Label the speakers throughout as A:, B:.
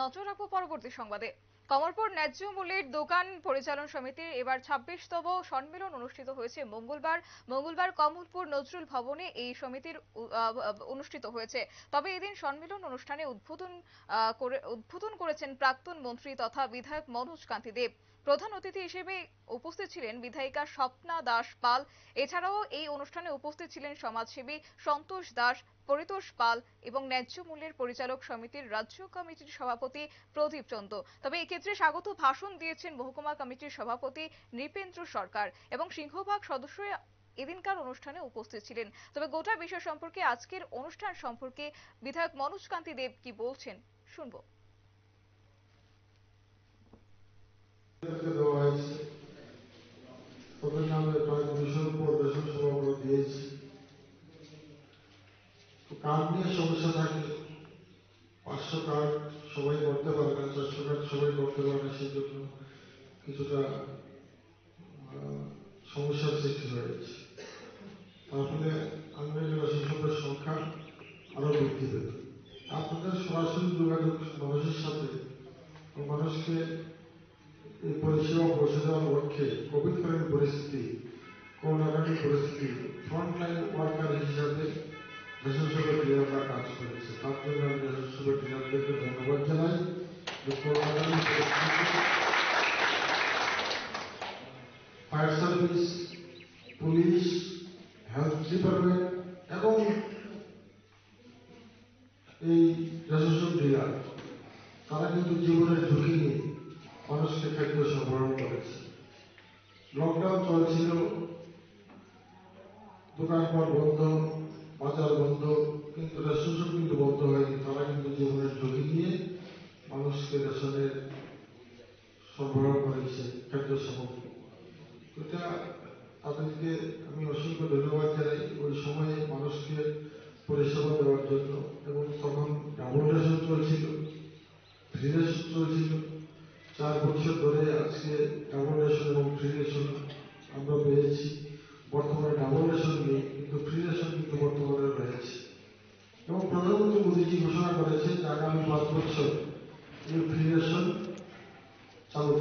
A: নজর রাখবো পরবর্তী সংবাদে। কমলপুর ন্যায্য মূল্যের দোকান পরিচালন সমিতির এবার 26তম সম্মেলন অনুষ্ঠিত হয়েছে মঙ্গলবার কমলপুর নজরুল ভবনে এই সমিতির অনুষ্ঠিত হয়েছে। তবে এদিন সম্মেলন অনুষ্ঠানে উদ্বোধন করেছেন প্রাক্তন মন্ত্রী তথা বিধায়ক মনোজ কান্তি দেব। প্রধান অতিথি হিসেবে উপস্থিত ছিলেন বিধায়িকা স্বপ্না দাস পাল। এছাড়াও এই অনুষ্ঠানে উপস্থিত ছিলেন সমাজসেবী সন্তোষ দাস, পরিতোষ পাল এবং ন্যায্য মূল্যের পরিচালক সমিতির রাজ্য কমিটির সভাপতি প্রদীপ চন্দ। তবে এক্ষেত্রে স্বাগত ভাষণ দিয়েছেন মহকুমা কমিটির সভাপতি নৃপেন্দ্র সরকার এবং সিংহভাগ সদস্যরা এদিনকার অনুষ্ঠানে উপস্থিত ছিলেন। তবে গোটা বিষয় সম্পর্কে আজকের অনুষ্ঠান সম্পর্কে বিধায়ক মনোজ কান্তি দেব কি বলছেন শুনবো।
B: কার্ড নিয়ে সমস্যা থাকে, 500 কার্ড সবাই করতে পারে না, 400 কার্ড সবাই করতে পারে না, সেই জন্য কিছুটা সমস্যার সৃষ্টি হয়েছে। তারপরে আনলাইন রেশনের সংখ্যা আরো বৃদ্ধি পেত। আপনাদের সরাসরি যোগাযোগ মানুষের সাথে, মানুষকে এই পরিষেবা পৌঁছে দেওয়ার লক্ষ্যে কোভিডকালীন পরিস্থিতি, করোনাকালীন পরিস্থিতি ফ্রন্টলাইন ওয়ার্কার হিসাবে রেশন সেবা ক্রিয়ারা কাজ করেছে। তার জন্য আমি রেশন সেবা ক্রিয়াদেরকে ধন্যবাদ জানাই। করোনাকালীন পরিস্থিতি fire service, police, health department এবং এই রেশন ডিলার তারা কিন্তু জীবনের ঝুঁকি নিয়ে মানুষকে খাদ্য সরবরাহ করেছে। লকডাউন চলছিল, দোকানপাট বন্ধ, বাজার বন্ধ, কিন্তু রেশন কিন্তু বন্ধ হয়নি। তারা কিন্তু জীবনের ঝুঁকি নিয়ে মানুষকে রেশনের সরবরাহ করেছে খাদ্য সামগ্রী। এটা তাদেরকে আমি অসংখ্য ধন্যবাদ জানাই ওই সময়ে মানুষকে পরিষেবা দেওয়ার জন্য। এবং তখন ডাবল রেশন চলছিল, ফ্রি রেশন চলছিল। 4 বছর ধরে আজকে ডাবল রেশন এবং ফ্রি রেশন আমরা পেয়েছি। বর্তমানে ডাবল রেশন নেই, কিন্তু ফ্রি রেশন কিন্তু বর্তমানে রয়েছে। এবং প্রধানমন্ত্রী মোদীজি ঘোষণা করেছে যে আগামী 5 বছর এই ফ্রি রেশন চালু।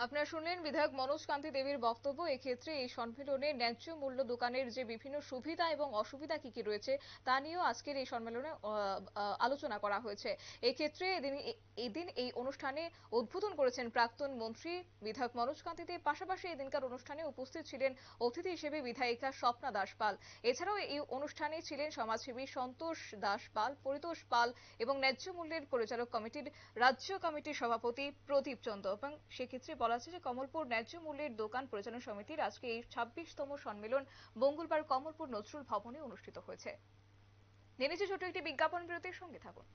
A: আপনারা শুনলেন বিধায়ক মনোজ কান্তি দেবীর বক্তব্য। এক্ষেত্রে এই সম্মেলনে ন্যায্য মূল্য দোকানের যে বিভিন্ন সুবিধা এবং অসুবিধা কি কি রয়েছে তা নিয়েও আজকের এই সম্মেলনে আলোচনা করা হয়েছে। এক্ষেত্রে এদিন এই অনুষ্ঠানে উদ্বোধন করেছেন প্রাক্তন মন্ত্রী বিধায়ক মনোজ কান্তি দেব। পাশাপাশি এদিনকার অনুষ্ঠানে উপস্থিত ছিলেন অতিথি হিসেবে বিধায়িকা স্বপ্না দাস পাল। এছাড়াও এই অনুষ্ঠানে ছিলেন সমাজসেবী সন্তোষ দাস পাল, পরিতোষ পাল এবং ন্যায্য মূল্যের পরিচালক কমিটির রাজ্য কমিটির সভাপতি প্রদীপ চন্দ। এবং সেক্ষেত্রে বলা আছে যে কমলপুর ন্যায্য মূল্যের দোকান পরিচালন সমিতির আজকে এই 26তম সম্মেলন মঙ্গলবার কমলপুর নজরুল ভবনে অনুষ্ঠিত হয়েছে। নিয়ে নিচ্ছে ছোট একটি বিজ্ঞাপন বিরতির সঙ্গে থাকুন।